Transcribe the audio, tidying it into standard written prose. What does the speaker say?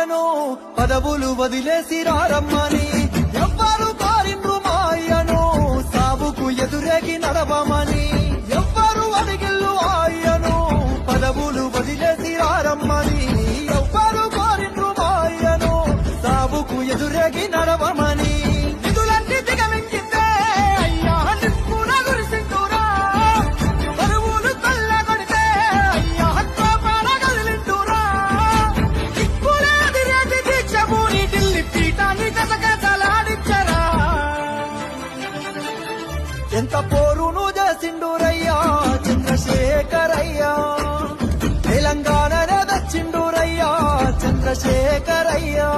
అయ్యను పదవులు వదిలేసి రారమ్మని ఎవ్వరు కోరిండ్రు మా అయ్యను సావుకు ఎదురేగి నడవమని ఎవ్వరు అడిగిల్లు అయ్యను పదవులు వదిలేసి రారమ్మని ఎవ్వరు కోరిండ్రు మా అయ్యను సావుకు ఎదురేగి నడవమని నిధులన్నీ దిగమించిందే అయ్యా నిప్పున గురిసిండురా పరువులు కొల్లగొడితే అయ్యా కోపాల కదిలిండురా దిక్కులేదిరేటి దీక్షభూని ఢిల్లీ పీఠాన్ని గసగసలాడించరా ఎంత పోరును చేసిండురయ్యా చంద్రశేఖరయ్యా తెలంగాణనే తెచ్చిండురయ్యా చంద్రశేఖరయ్యా